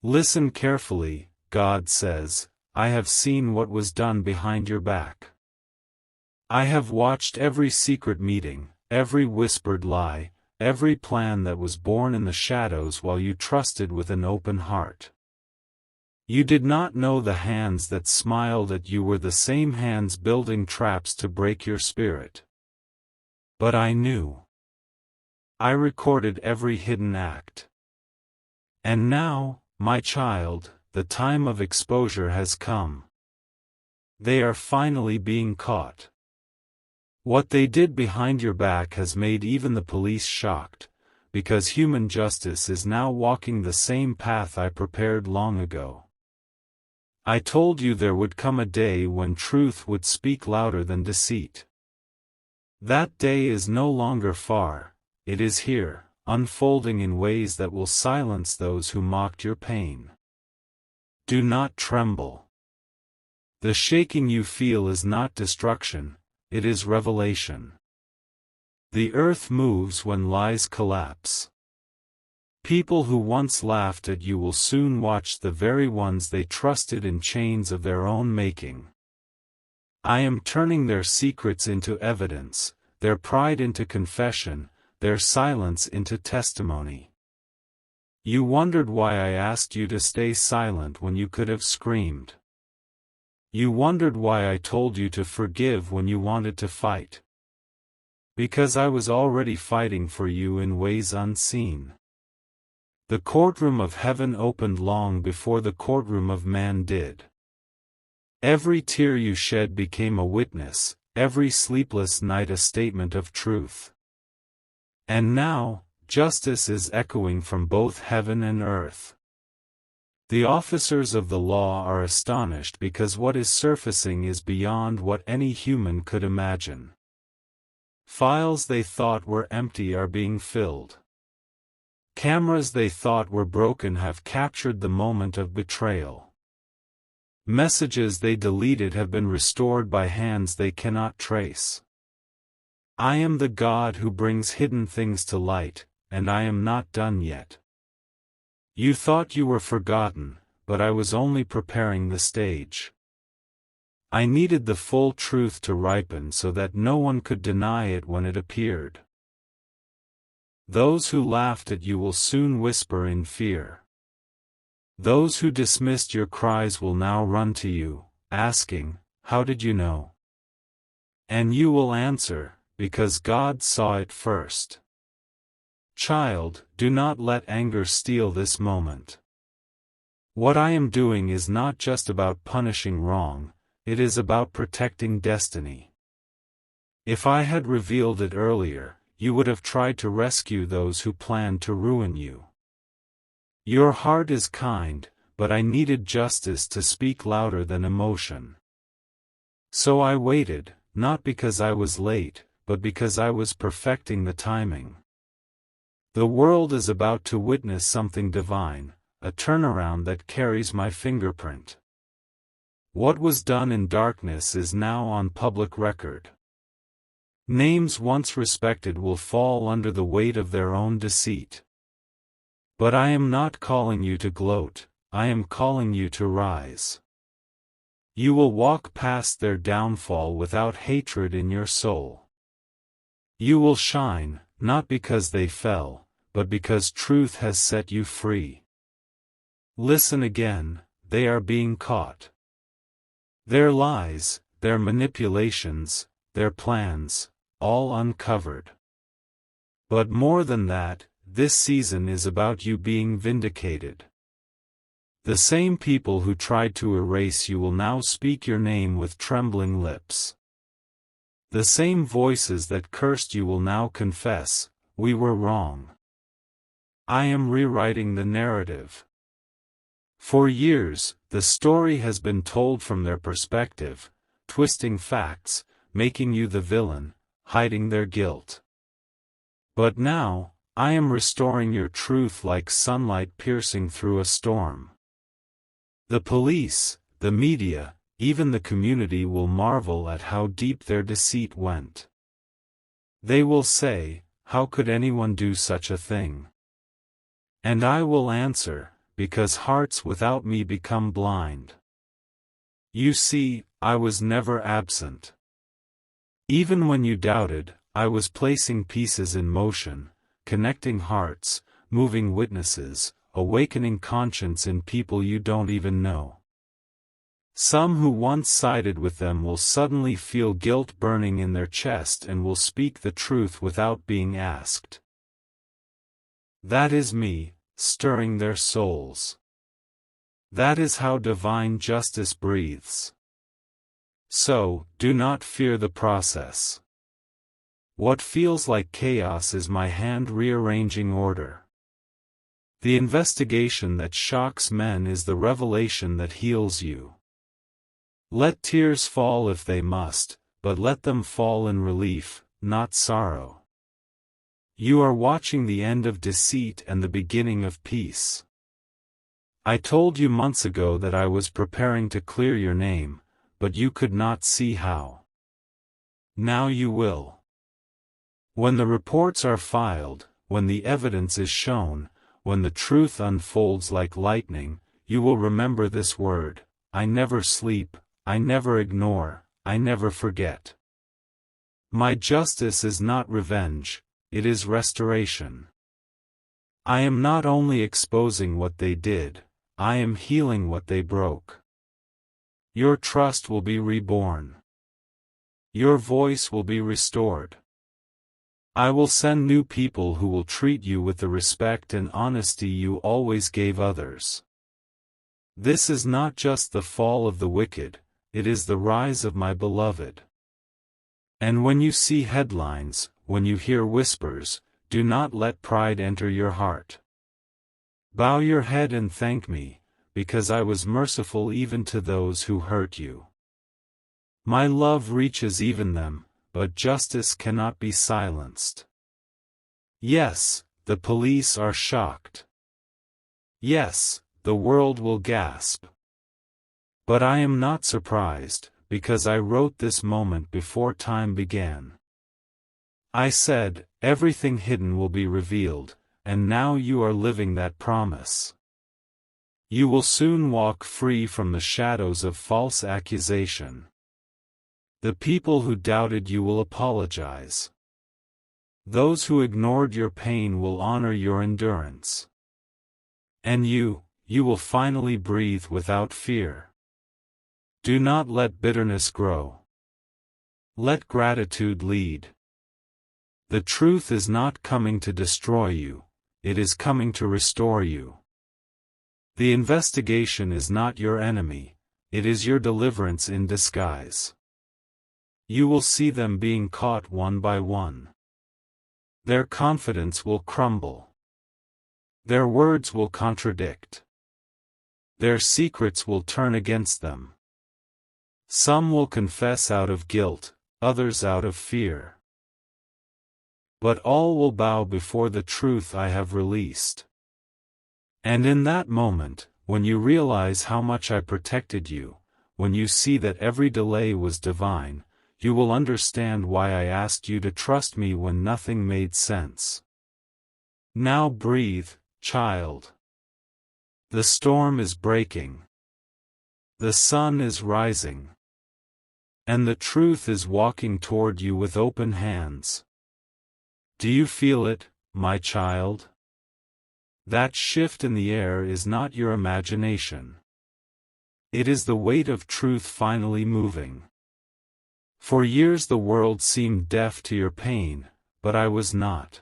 Listen carefully, God says, I have seen what was done behind your back. I have watched every secret meeting, every whispered lie, every plan that was born in the shadows while you trusted with an open heart. You did not know the hands that smiled at you were the same hands building traps to break your spirit. But I knew. I recorded every hidden act. And now, my child, the time of exposure has come. They are finally being caught. What they did behind your back has made even the police shocked, because human justice is now walking the same path I prepared long ago. I told you there would come a day when truth would speak louder than deceit. That day is no longer far, it is here, unfolding in ways that will silence those who mocked your pain. Do not tremble. The shaking you feel is not destruction, it is revelation. The earth moves when lies collapse. People who once laughed at you will soon watch the very ones they trusted in chains of their own making. I am turning their secrets into evidence, their pride into confession, their silence into testimony. You wondered why I asked you to stay silent when you could have screamed. You wondered why I told you to forgive when you wanted to fight. Because I was already fighting for you in ways unseen. The courtroom of heaven opened long before the courtroom of man did. Every tear you shed became a witness, every sleepless night a statement of truth. And now, justice is echoing from both heaven and earth. The officers of the law are astonished because what is surfacing is beyond what any human could imagine. Files they thought were empty are being filled. Cameras they thought were broken have captured the moment of betrayal. Messages they deleted have been restored by hands they cannot trace. I am the God who brings hidden things to light, and I am not done yet. You thought you were forgotten, but I was only preparing the stage. I needed the full truth to ripen so that no one could deny it when it appeared. Those who laughed at you will soon whisper in fear. Those who dismissed your cries will now run to you, asking, "How did you know?" And you will answer, "Because God saw it first." Child, do not let anger steal this moment. What I am doing is not just about punishing wrong, it is about protecting destiny. If I had revealed it earlier, you would have tried to rescue those who planned to ruin you. Your heart is kind, but I needed justice to speak louder than emotion. So I waited, not because I was late, but because I was perfecting the timing. The world is about to witness something divine, a turnaround that carries my fingerprint. What was done in darkness is now on public record. Names once respected will fall under the weight of their own deceit. But I am not calling you to gloat, I am calling you to rise. You will walk past their downfall without hatred in your soul. You will shine, not because they fell, but because truth has set you free. Listen again, they are being caught. Their lies, their manipulations, their plans, all uncovered. But more than that, this season is about you being vindicated. The same people who tried to erase you will now speak your name with trembling lips. The same voices that cursed you will now confess, "We were wrong." I am rewriting the narrative. For years, the story has been told from their perspective, twisting facts, making you the villain, hiding their guilt. But now, I am restoring your truth like sunlight piercing through a storm. The police, the media, even the community will marvel at how deep their deceit went. They will say, "How could anyone do such a thing?" And I will answer, because hearts without me become blind. You see, I was never absent. Even when you doubted, I was placing pieces in motion, connecting hearts, moving witnesses, awakening conscience in people you don't even know. Some who once sided with them will suddenly feel guilt burning in their chest and will speak the truth without being asked. That is me, stirring their souls. That is how divine justice breathes. So, do not fear the process. What feels like chaos is my hand rearranging order. The investigation that shocks men is the revelation that heals you. Let tears fall if they must, but let them fall in relief, not sorrow. You are watching the end of deceit and the beginning of peace. I told you months ago that I was preparing to clear your name, but you could not see how. Now you will. When the reports are filed, when the evidence is shown, when the truth unfolds like lightning, you will remember this word: I never sleep, I never ignore, I never forget. My justice is not revenge, it is restoration. I am not only exposing what they did, I am healing what they broke. Your trust will be reborn. Your voice will be restored. I will send new people who will treat you with the respect and honesty you always gave others. This is not just the fall of the wicked, it is the rise of my beloved. And when you see headlines, when you hear whispers, do not let pride enter your heart. Bow your head and thank me, because I was merciful even to those who hurt you. My love reaches even them, but justice cannot be silenced. Yes, the police are shocked. Yes, the world will gasp. But I am not surprised, because I wrote this moment before time began. I said, everything hidden will be revealed, and now you are living that promise. You will soon walk free from the shadows of false accusation. The people who doubted you will apologize. Those who ignored your pain will honor your endurance. And you will finally breathe without fear. Do not let bitterness grow. Let gratitude lead. The truth is not coming to destroy you, it is coming to restore you. The investigation is not your enemy, it is your deliverance in disguise. You will see them being caught one by one. Their confidence will crumble. Their words will contradict. Their secrets will turn against them. Some will confess out of guilt, others out of fear. But all will bow before the truth I have released. And in that moment, when you realize how much I protected you, when you see that every delay was divine, you will understand why I asked you to trust me when nothing made sense. Now breathe, child. The storm is breaking. The sun is rising. And the truth is walking toward you with open hands. Do you feel it, my child? That shift in the air is not your imagination. It is the weight of truth finally moving. For years the world seemed deaf to your pain, but I was not.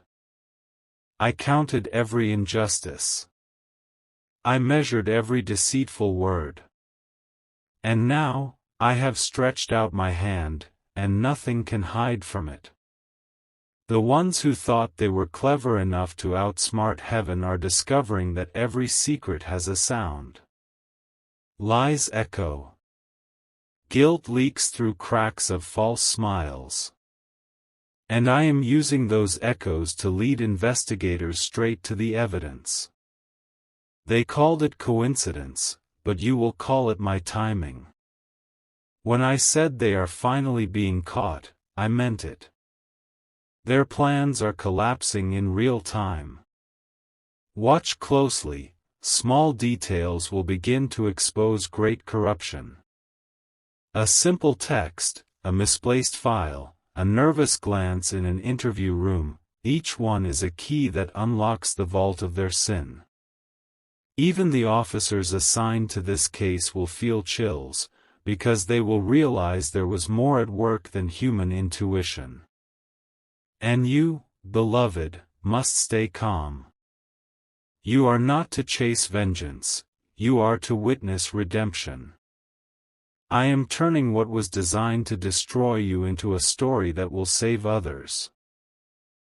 I counted every injustice. I measured every deceitful word. And now, I have stretched out my hand, and nothing can hide from it. The ones who thought they were clever enough to outsmart heaven are discovering that every secret has a sound. Lies echo. Guilt leaks through cracks of false smiles. And I am using those echoes to lead investigators straight to the evidence. They called it coincidence, but you will call it my timing. When I said they are finally being caught, I meant it. Their plans are collapsing in real time. Watch closely, small details will begin to expose great corruption. A simple text, a misplaced file, a nervous glance in an interview room, each one is a key that unlocks the vault of their sin. Even the officers assigned to this case will feel chills, because they will realize there was more at work than human intuition. And you, beloved, must stay calm. You are not to chase vengeance, you are to witness redemption. I am turning what was designed to destroy you into a story that will save others.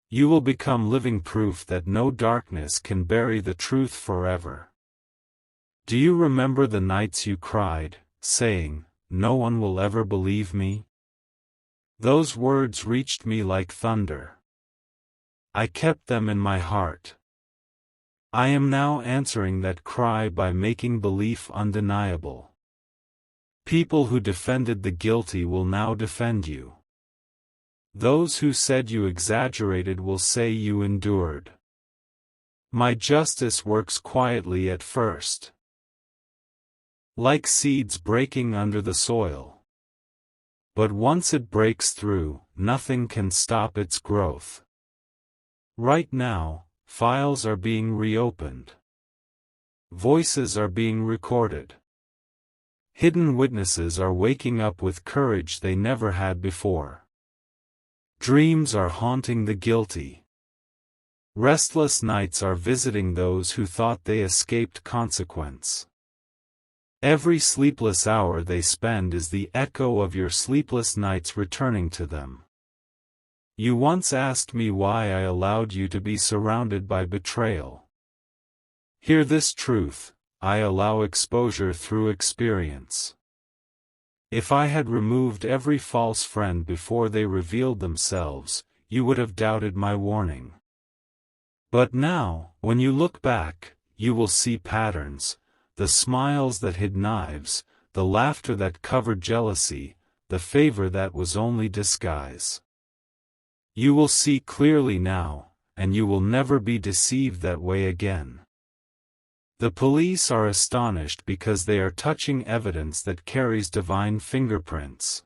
You will become living proof that no darkness can bury the truth forever. Do you remember the nights you cried, saying, "No one will ever believe me"? Those words reached me like thunder. I kept them in my heart. I am now answering that cry by making belief undeniable. People who defended the guilty will now defend you. Those who said you exaggerated will say you endured. My justice works quietly at first, like seeds breaking under the soil. But once it breaks through, nothing can stop its growth. Right now, files are being reopened. Voices are being recorded. Hidden witnesses are waking up with courage they never had before. Dreams are haunting the guilty. Restless nights are visiting those who thought they escaped consequence. Every sleepless hour they spend is the echo of your sleepless nights returning to them. You once asked me why I allowed you to be surrounded by betrayal. Hear this truth: I allow exposure through experience. If I had removed every false friend before they revealed themselves, you would have doubted my warning. But now, when you look back, you will see patterns, the smiles that hid knives, the laughter that covered jealousy, the favor that was only disguise. You will see clearly now, and you will never be deceived that way again. The police are astonished because they are touching evidence that carries divine fingerprints.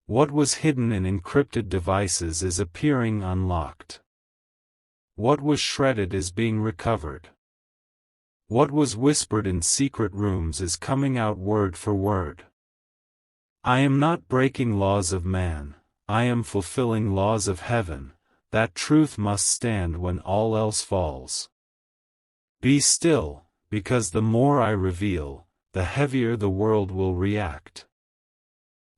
What was hidden in encrypted devices is appearing unlocked. What was shredded is being recovered. What was whispered in secret rooms is coming out word for word. I am not breaking laws of man, I am fulfilling laws of heaven. That truth must stand when all else falls. Be still, because the more I reveal, the heavier the world will react.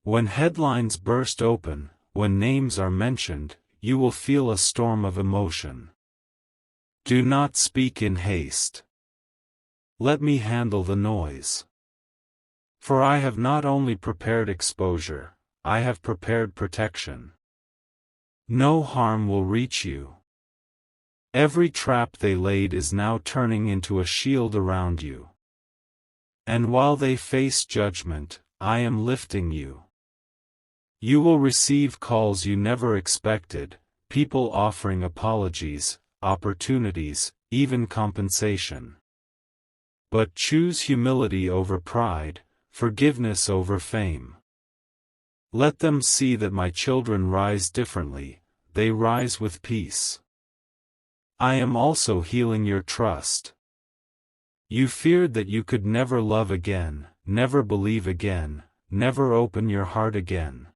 When headlines burst open, when names are mentioned, you will feel a storm of emotion. Do not speak in haste. Let me handle the noise. For I have not only prepared exposure, I have prepared protection. No harm will reach you. Every trap they laid is now turning into a shield around you. And while they face judgment, I am lifting you. You will receive calls you never expected, people offering apologies, opportunities, even compensation. But choose humility over pride, forgiveness over fame. Let them see that my children rise differently, they rise with peace. I am also healing your trust. You feared that you could never love again, never believe again, never open your heart again.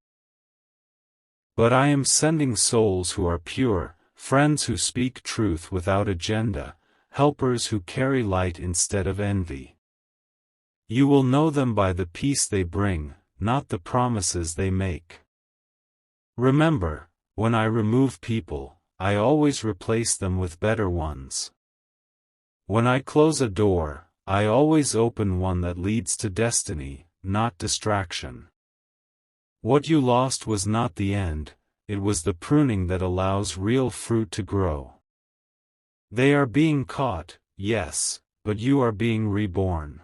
But I am sending souls who are pure, friends who speak truth without agenda, helpers who carry light instead of envy. You will know them by the peace they bring, not the promises they make. Remember, when I remove people, I always replace them with better ones. When I close a door, I always open one that leads to destiny, not distraction. What you lost was not the end, it was the pruning that allows real fruit to grow. They are being caught, yes, but you are being reborn.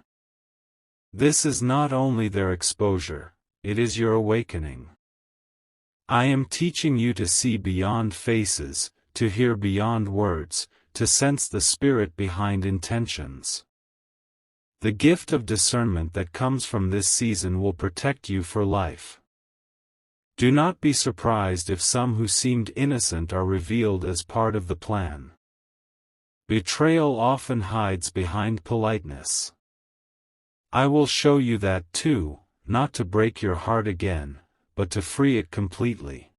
This is not only their exposure, it is your awakening. I am teaching you to see beyond faces, to hear beyond words, to sense the spirit behind intentions. The gift of discernment that comes from this season will protect you for life. Do not be surprised if some who seemed innocent are revealed as part of the plan. Betrayal often hides behind politeness. I will show you that too, not to break your heart again, but to free it completely.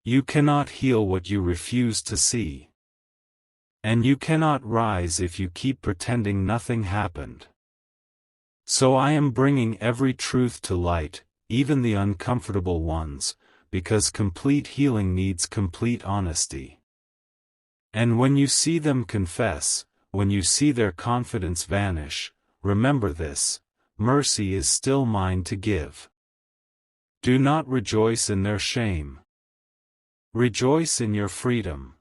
You cannot heal what you refuse to see. And you cannot rise if you keep pretending nothing happened. So I am bringing every truth to light, even the uncomfortable ones, because complete healing needs complete honesty. And when you see them confess, when you see their confidence vanish, remember this: mercy is still mine to give. Do not rejoice in their shame. Rejoice in your freedom.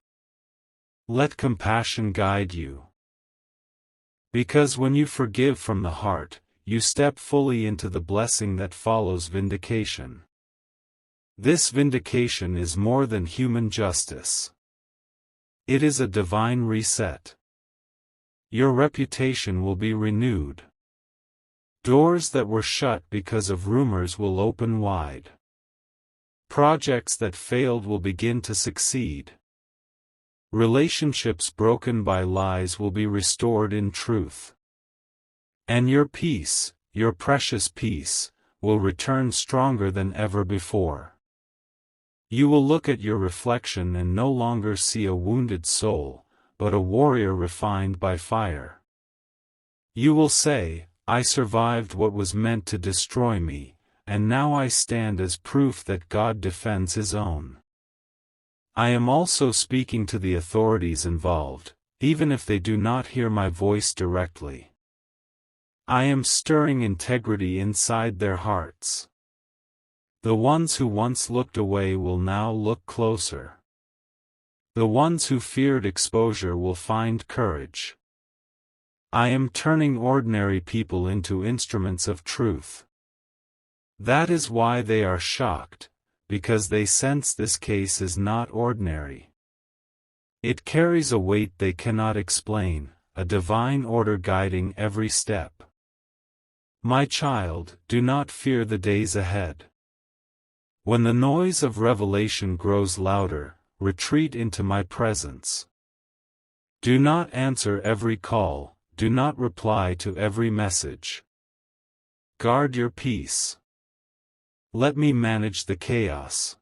Let compassion guide you. Because when you forgive from the heart, you step fully into the blessing that follows vindication. This vindication is more than human justice. It is a divine reset. Your reputation will be renewed. Doors that were shut because of rumors will open wide. Projects that failed will begin to succeed. Relationships broken by lies will be restored in truth. And your peace, your precious peace, will return stronger than ever before. You will look at your reflection and no longer see a wounded soul, but a warrior refined by fire. You will say, I survived what was meant to destroy me, and now I stand as proof that God defends His own. I am also speaking to the authorities involved, even if they do not hear my voice directly. I am stirring integrity inside their hearts. The ones who once looked away will now look closer. The ones who feared exposure will find courage. I am turning ordinary people into instruments of truth. That is why they are shocked, because they sense this case is not ordinary. It carries a weight they cannot explain, a divine order guiding every step. My child, do not fear the days ahead. When the noise of revelation grows louder, retreat into my presence. Do not answer every call, do not reply to every message. Guard your peace. Let me manage the chaos.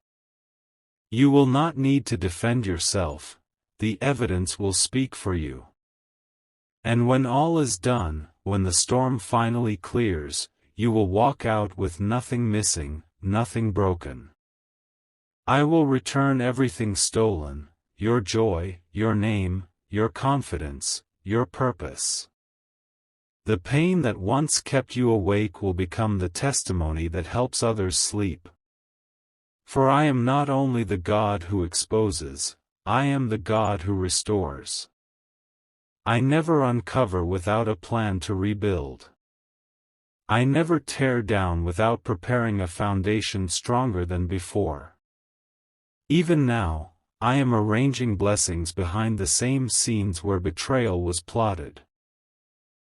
You will not need to defend yourself, the evidence will speak for you. And when all is done, when the storm finally clears, you will walk out with nothing missing, nothing broken. I will return everything stolen, your joy, your name, your confidence, your purpose. The pain that once kept you awake will become the testimony that helps others sleep. For I am not only the God who exposes, I am the God who restores. I never uncover without a plan to rebuild. I never tear down without preparing a foundation stronger than before. Even now, I am arranging blessings behind the same scenes where betrayal was plotted.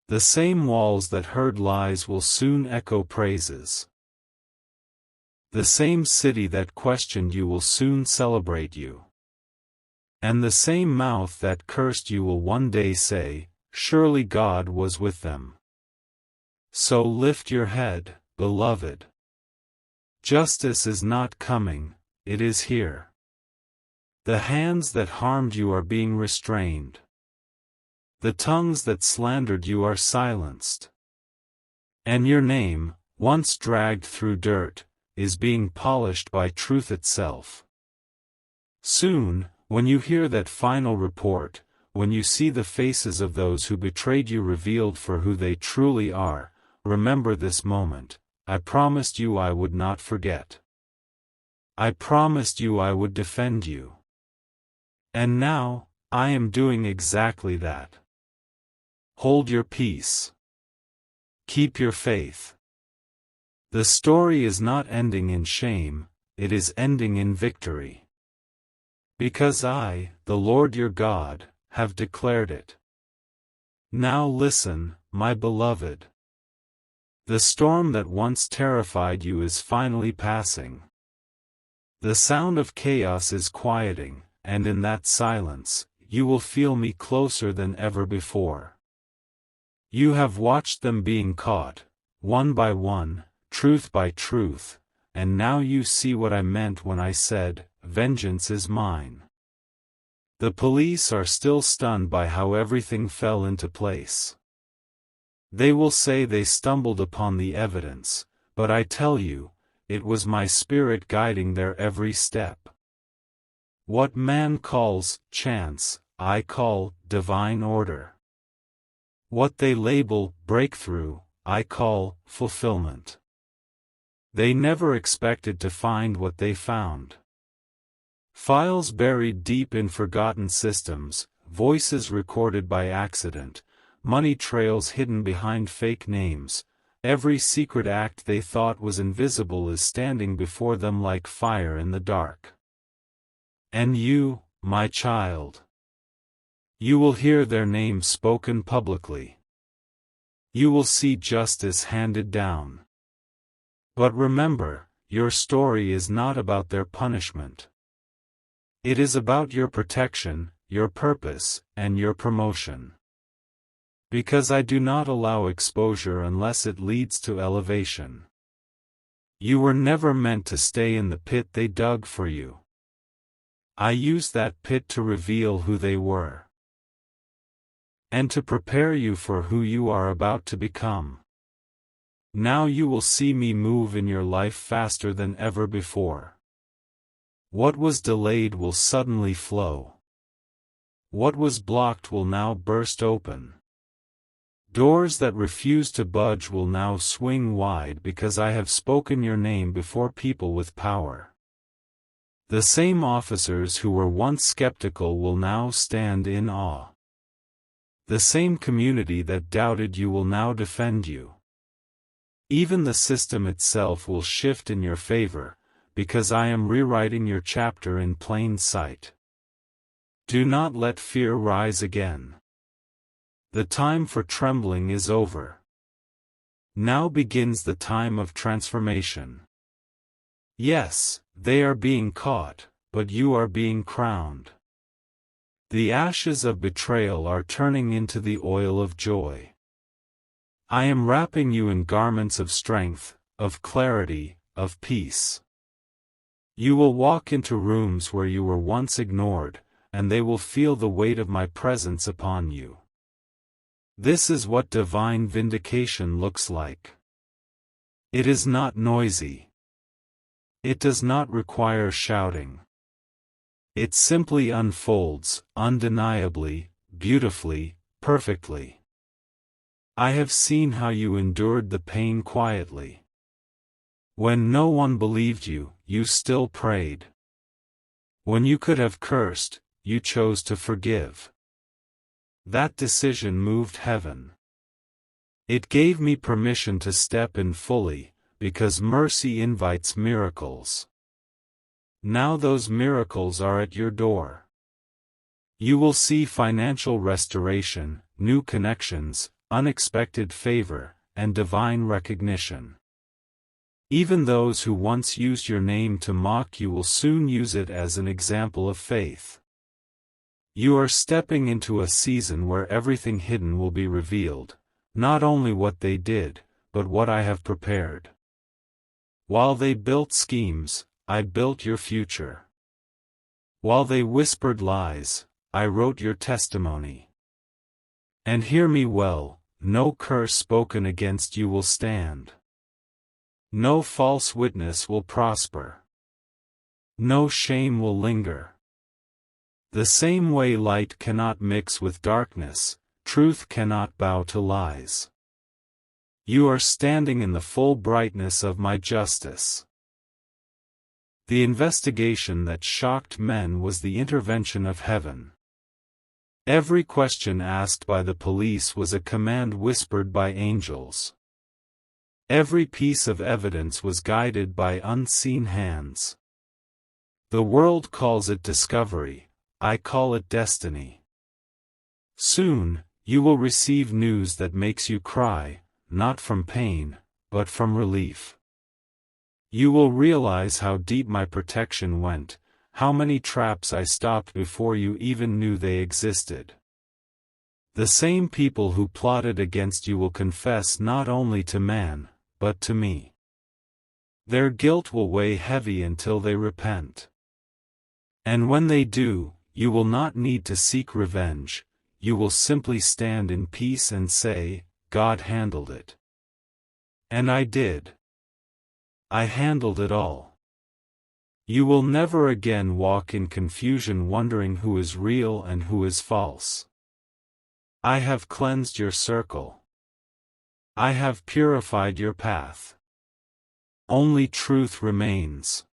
The same walls that heard lies will soon echo praises. The same city that questioned you will soon celebrate you. And the same mouth that cursed you will one day say, surely God was with them. So lift your head, beloved. Justice is not coming, it is here. The hands that harmed you are being restrained. The tongues that slandered you are silenced. And your name, once dragged through dirt, is being polished by truth itself. Soon, when you hear that final report, when you see the faces of those who betrayed you revealed for who they truly are, remember this moment: I promised you I would not forget. I promised you I would defend you. And now, I am doing exactly that. Hold your peace. Keep your faith. The story is not ending in shame, it is ending in victory. Because I, the Lord your God, have declared it. Now listen, my beloved. The storm that once terrified you is finally passing. The sound of chaos is quieting, and in that silence, you will feel me closer than ever before. You have watched them being caught, one by one, truth by truth, and now you see what I meant when I said, "Vengeance is mine." The police are still stunned by how everything fell into place. They will say they stumbled upon the evidence, but I tell you, it was my spirit guiding their every step. What man calls chance, I call divine order. What they label breakthrough, I call fulfillment. They never expected to find what they found. Files buried deep in forgotten systems, voices recorded by accident, money trails hidden behind fake names. Every secret act they thought was invisible is standing before them like fire in the dark. And you, my child, you will hear their names spoken publicly. You will see justice handed down. But remember, your story is not about their punishment. It is about your protection, your purpose, and your promotion. Because I do not allow exposure unless it leads to elevation. You were never meant to stay in the pit they dug for you. I used that pit to reveal who they were. And to prepare you for who you are about to become. Now you will see me move in your life faster than ever before. What was delayed will suddenly flow. What was blocked will now burst open. Doors that refuse to budge will now swing wide because I have spoken your name before people with power. The same officers who were once skeptical will now stand in awe. The same community that doubted you will now defend you. Even the system itself will shift in your favor, because I am rewriting your chapter in plain sight. Do not let fear rise again. The time for trembling is over. Now begins the time of transformation. Yes, they are being caught, but you are being crowned. The ashes of betrayal are turning into the oil of joy. I am wrapping you in garments of strength, of clarity, of peace. You will walk into rooms where you were once ignored, and they will feel the weight of my presence upon you. This is what divine vindication looks like. It is not noisy. It does not require shouting. It simply unfolds, undeniably, beautifully, perfectly. I have seen how you endured the pain quietly. When no one believed you, you still prayed. When you could have cursed, you chose to forgive. That decision moved heaven. It gave me permission to step in fully, because mercy invites miracles. Now those miracles are at your door. You will see financial restoration, new connections, unexpected favor, and divine recognition. Even those who once used your name to mock you will soon use it as an example of faith. You are stepping into a season where everything hidden will be revealed, not only what they did, but what I have prepared. While they built schemes, I built your future. While they whispered lies, I wrote your testimony. And hear me well, no curse spoken against you will stand. No false witness will prosper. No shame will linger. The same way light cannot mix with darkness, truth cannot bow to lies. You are standing in the full brightness of my justice. The investigation that shocked men was the intervention of heaven. Every question asked by the police was a command whispered by angels. Every piece of evidence was guided by unseen hands. The world calls it discovery, I call it destiny. Soon, you will receive news that makes you cry, not from pain, but from relief. You will realize how deep my protection went, how many traps I stopped before you even knew they existed. The same people who plotted against you will confess not only to man, but to me. Their guilt will weigh heavy until they repent. And when they do, you will not need to seek revenge, you will simply stand in peace and say, God handled it. And I did. I handled it all. You will never again walk in confusion wondering who is real and who is false. I have cleansed your circle. I have purified your path. Only truth remains.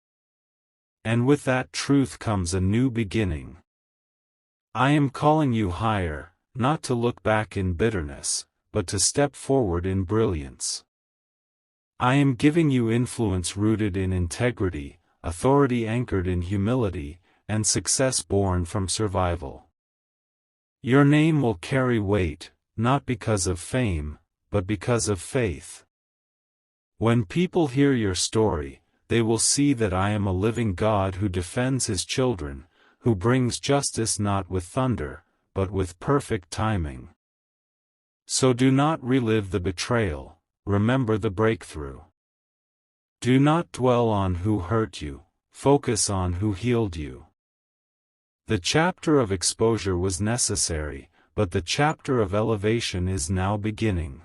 And with that truth comes a new beginning. I am calling you higher, not to look back in bitterness, but to step forward in brilliance. I am giving you influence rooted in integrity, authority anchored in humility, and success born from survival. Your name will carry weight, not because of fame, but because of faith. When people hear your story, they will see that I am a living God who defends his children, who brings justice not with thunder, but with perfect timing. So do not relive the betrayal, remember the breakthrough. Do not dwell on who hurt you, focus on who healed you. The chapter of exposure was necessary, but the chapter of elevation is now beginning.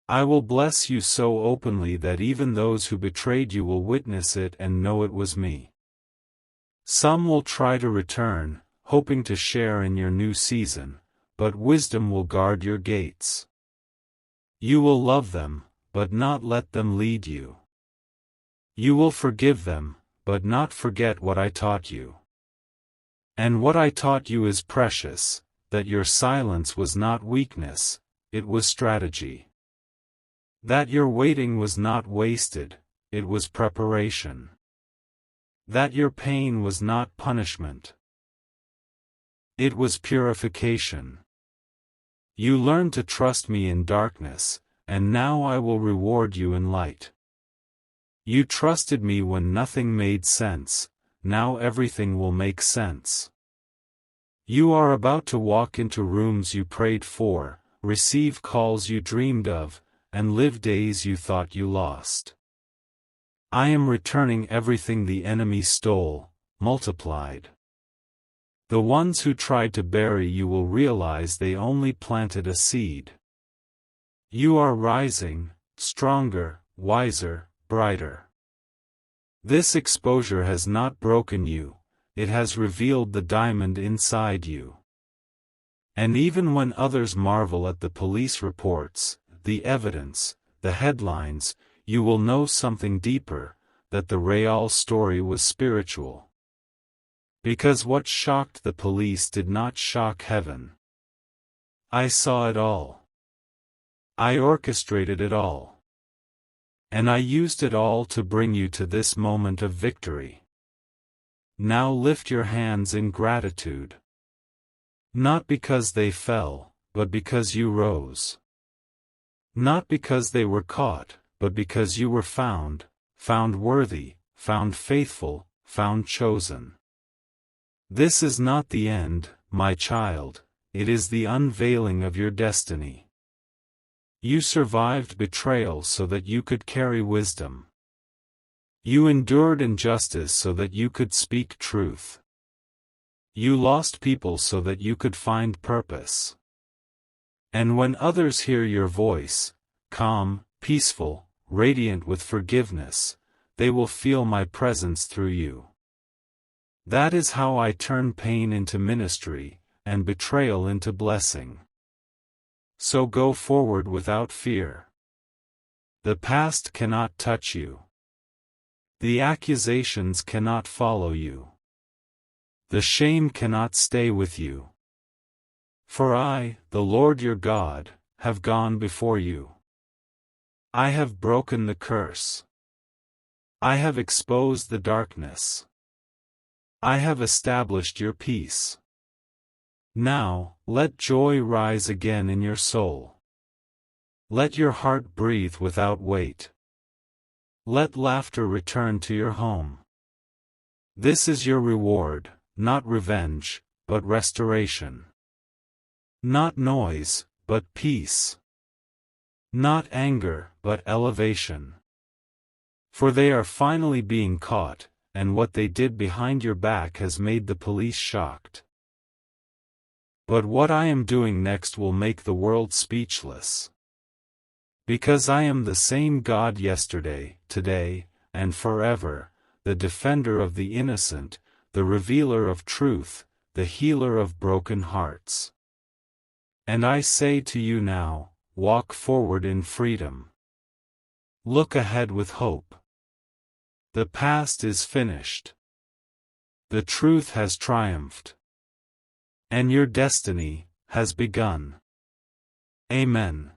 I will bless you so openly that even those who betrayed you will witness it and know it was me. Some will try to return, hoping to share in your new season, but wisdom will guard your gates. You will love them, but not let them lead you. You will forgive them, but not forget what I taught you. And what I taught you is precious, that your silence was not weakness, it was strategy. That your waiting was not wasted, it was preparation. That your pain was not punishment. It was purification. You learned to trust me in darkness, and now I will reward you in light. You trusted me when nothing made sense, now everything will make sense. You are about to walk into rooms you prayed for, receive calls you dreamed of, and live days you thought you lost. I am returning everything the enemy stole, multiplied. The ones who tried to bury you will realize they only planted a seed. You are rising, stronger, wiser, brighter. This exposure has not broken you, it has revealed the diamond inside you. And even when others marvel at the police reports, the evidence, the headlines, you will know something deeper, that the real story was spiritual. Because what shocked the police did not shock heaven. I saw it all. I orchestrated it all. And I used it all to bring you to this moment of victory. Now lift your hands in gratitude. Not because they fell, but because you rose. Not because they were caught, but because you were found worthy, found faithful, found chosen. This is not the end, my child, it is the unveiling of your destiny. You survived betrayal so that you could carry wisdom. You endured injustice so that you could speak truth. You lost people so that you could find purpose. And when others hear your voice, calm, peaceful, radiant with forgiveness, they will feel my presence through you. That is how I turn pain into ministry, and betrayal into blessing. So go forward without fear. The past cannot touch you. The accusations cannot follow you. The shame cannot stay with you. For I, the Lord your God, have gone before you. I have broken the curse. I have exposed the darkness. I have established your peace. Now, Let joy rise again in your soul. Let your heart breathe without weight. Let laughter return to your home. This is your reward, not revenge, but restoration. Not noise, but peace. Not anger, but elevation. For they are finally being caught, and what they did behind your back has made the police shocked. But what I am doing next will make the world speechless. Because I am the same God yesterday, today, and forever, the defender of the innocent, the revealer of truth, the healer of broken hearts. And I say to you now, walk forward in freedom. Look ahead with hope. The past is finished. The truth has triumphed. And your destiny has begun. Amen.